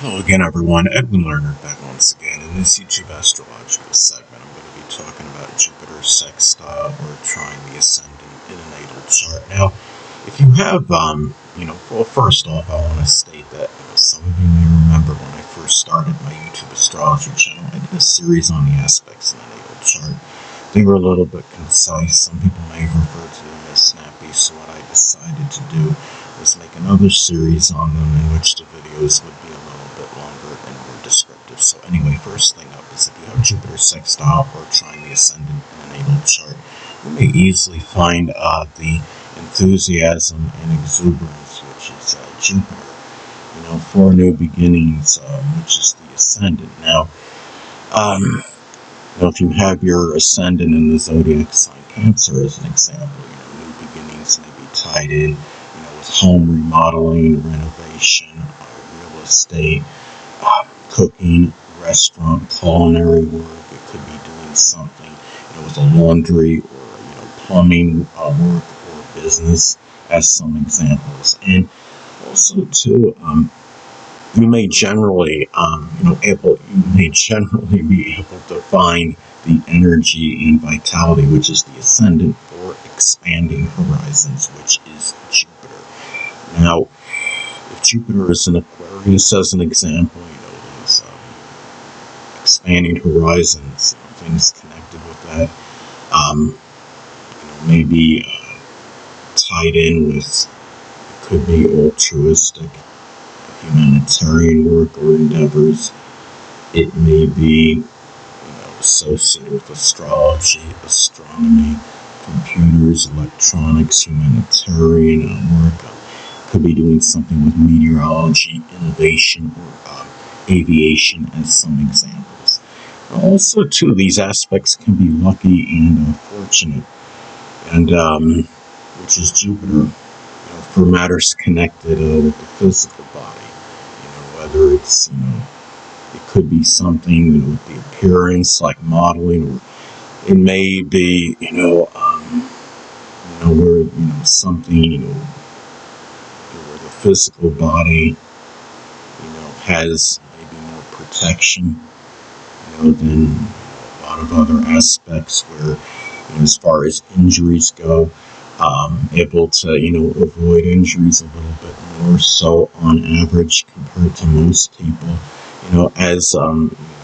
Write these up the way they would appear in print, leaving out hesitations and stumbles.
Hello again, everyone. Edwin Lerner back once again. In this YouTube astrological segment, I'm going to be talking about Jupiter sextile or Trine the Ascendant in a natal chart. Now, if you have, well, first off, I want to state that some of you may remember when I first started my YouTube astrology channel, I did a series on the aspects in the natal chart. They were a little bit concise. Some people may refer to them as snappy, so what I decided to do was make another series on them in which the videos would be a little bit longer and more descriptive. So anyway, first thing up is if you have Jupiter sextile or Trine the Ascendant in a natal chart, you may easily find the enthusiasm and exuberance, which is Jupiter, for new beginnings, which is the Ascendant. Now, if you have your Ascendant in the zodiac sign Cancer as an example, new beginnings may be tied in, with home remodeling, renovation, real estate, cooking, restaurant, culinary work. It could be doing something, with a laundry or, plumbing work or business as some examples. And also too, you may generally, be able to find the energy and vitality, which is the Ascendant, for expanding horizons, which is Jupiter. Now, if Jupiter is in Aquarius, as an example, there's expanding horizons, things connected with that, maybe tied in with, it could be altruistic, humanitarian work or endeavors. It may be, associated with astrology, astronomy, computers, electronics, humanitarian work. Could be doing something with meteorology, innovation, or aviation as some examples. Also, too, these aspects can be lucky and fortunate, and which is Jupiter, for matters connected with the physical body. Whether it's, it could be something with the appearance, like modeling, or it may be, where, something, where the physical body, has maybe more protection, than a lot of other aspects where, as far as injuries go, able to, avoid injuries a little bit more so on average compared to most people. As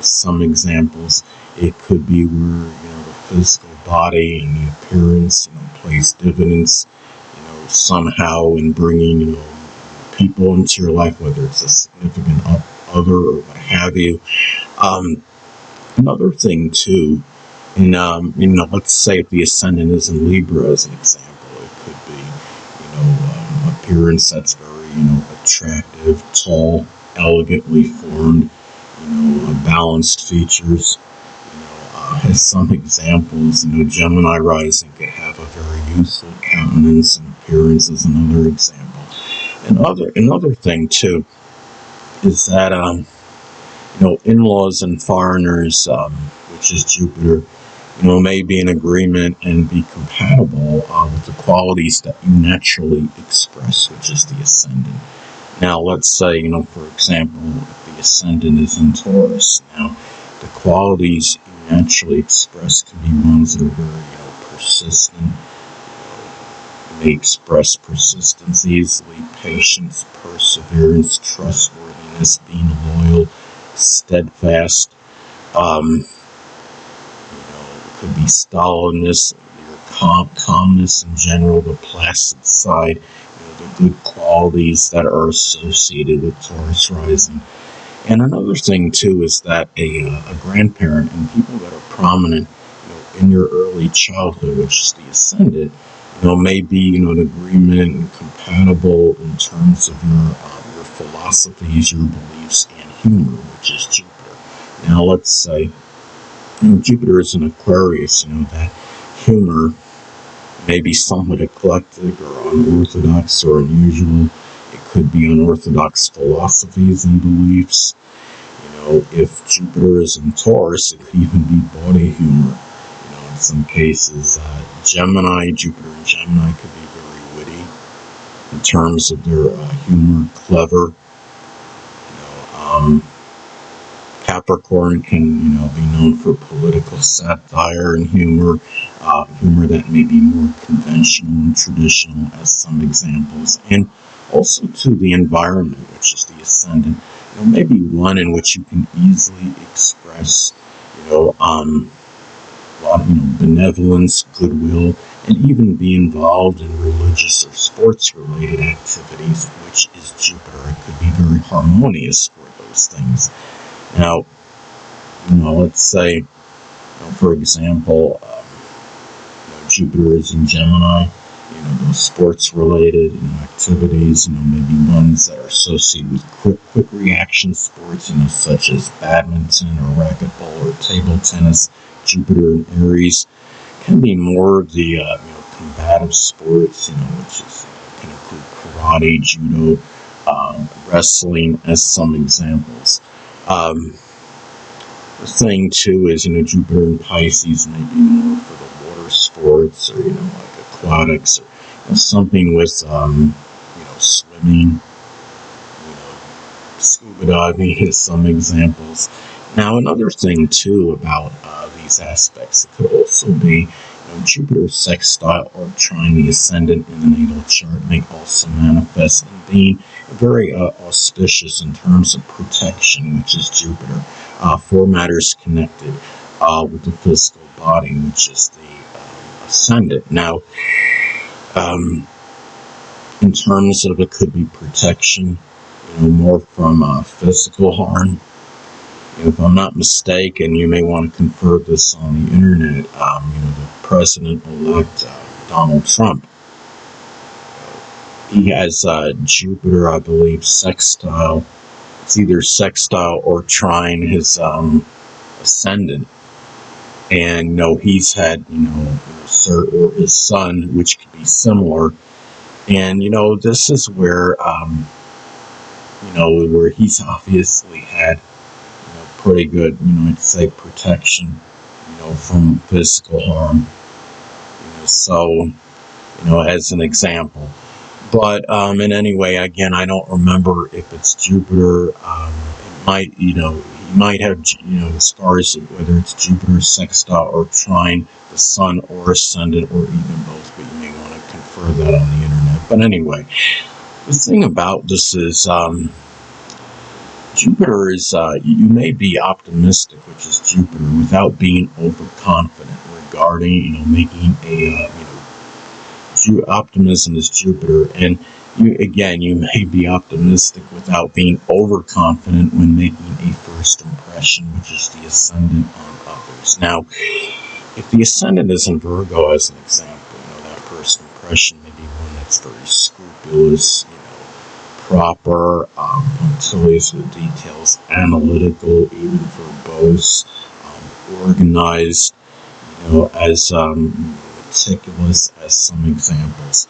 some examples, it could be where, the physical body and the appearance, plays dividends, somehow in bringing, people into your life, whether it's a significant other or what have you. Another thing too, and let's say if the Ascendant is in Libra as an example, it could be, appearance that's very, attractive, tall, elegantly formed, balanced features. As some examples, Gemini rising could have a very youthful countenance and appearance as another example. Another thing too is that in-laws and foreigners, which is Jupiter, may be in agreement and be compatible with the qualities that you naturally express, which is the Ascendant. Now, let's say, for example, if the Ascendant is in Taurus, now the qualities you naturally express can be ones that are very, persistent. You may express persistence easily, patience, perseverance, trustworthiness, being loyal, steadfast. It could be stolidness, your calmness in general, the placid side, the good qualities that are associated with Taurus rising. And another thing too is that a grandparent and people that are prominent, in your early childhood, which is the Ascendant, may be, in agreement and compatible in terms of your philosophies, your beliefs, and humor, which is Jupiter. Now, let's say, Jupiter is in Aquarius, that humor may be somewhat eclectic or unorthodox or unusual. It could be unorthodox philosophies and beliefs. If Jupiter is in Taurus, it could even be body humor. In some cases, Jupiter and Gemini could be very witty in terms of their humor, clever. Capricorn can, be known for political satire and humor, humor that may be more conventional and traditional, as some examples, and also to the environment, which is the ascendant. Maybe one in which you can easily express, a lot of, benevolence, goodwill, and even be involved in religious or sports-related activities, which is Jupiter. It could be very harmonious for those things. Now, let's say, for example, Jupiter is in Gemini. Those sports-related activities. Maybe ones that are associated with quick reaction sports. Such as badminton or racquetball or table tennis. Jupiter in Aries can be more the combative sports. Which is can include karate, judo, wrestling, as some examples. The thing too is, Jupiter in Pisces may be more for the water sports, or like aquatics, or something with swimming, scuba diving is some examples. Now, another thing too about these aspects, it could also be Jupiter sextile or trine the ascendant in the natal chart may also manifest in being very auspicious in terms of protection, which is Jupiter, for matters connected with the physical body, which is the ascendant. Now, in terms of it could be protection, more from physical harm. If I'm not mistaken, you may want to confer this on the internet. The President-elect Donald Trump, he has Jupiter, I believe, sextile. It's either sextile or trine his ascendant, and he's had Sir or his son, which could be similar. And this is where where he's obviously had pretty good, I'd say protection, from physical harm. So, as an example. But in any way, again, I don't remember if it's Jupiter. It might, he might have, as far as whether it's Jupiter sextile or trine, the sun or ascendant, or even both. But you may want to confer that on the internet. But anyway, the thing about this is, Jupiter is, you may be optimistic, which is Jupiter, without being overconfident regarding, making a, optimism is Jupiter, and you may be optimistic without being overconfident when making a first impression, which is the ascendant on others. Now, if the ascendant is in Virgo, as an example, that first impression may be one that's very scrupulous, proper, punctilious with details, analytical, even verbose, organized, as meticulous, as some examples.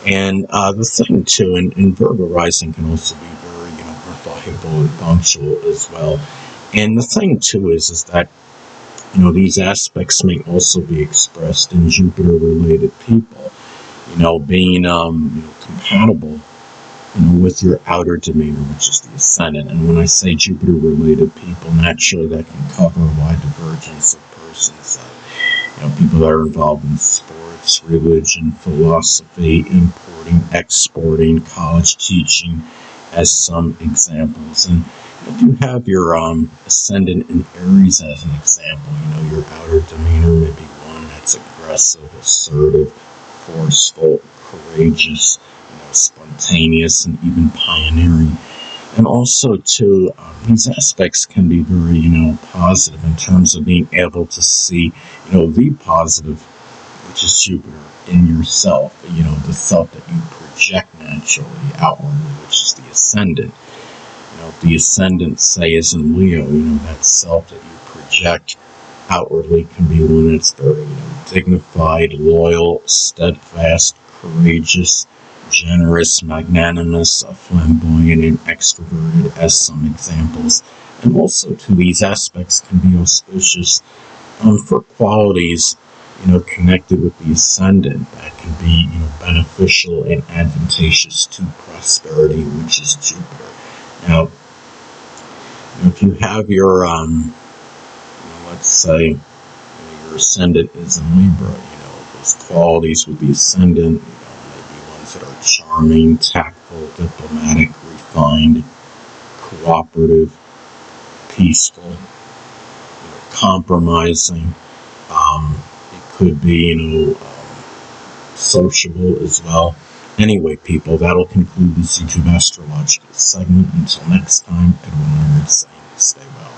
And the thing too, in Virgo rising can also be very, reliable and punctual as well. And the thing too is that, these aspects may also be expressed in Jupiter-related people, being, compatible with your outer demeanor, which is the ascendant. And when I say Jupiter-related people, naturally that can cover a wide divergence of persons. People that are involved in sports, religion, philosophy, importing, exporting, college teaching, as some examples. And if you have your ascendant in Aries as an example, your outer demeanor may be one that's aggressive, assertive, forceful, courageous, spontaneous, and even pioneering. And also, too, these aspects can be very, positive in terms of being able to see, the positive, which is Jupiter, in yourself, the self that you project naturally outwardly, which is the ascendant. If the ascendant, say, is in Leo, that self that you project outwardly can be one that's very, dignified, loyal, steadfast, courageous, generous, magnanimous, flamboyant, and extroverted, as some examples. And also, too, these aspects can be auspicious for qualities, connected with the ascendant that can be, beneficial and advantageous to prosperity, which is Jupiter. Now, If you have your, let's say, your ascendant is in Libra, those qualities with the ascendant, maybe ones that are charming, tactful, diplomatic, refined, cooperative, peaceful, compromising. It could be, sociable as well. Anyway, people, that'll conclude this YouTube astrological segment. Until next time, Edwin Leonard saying, stay well.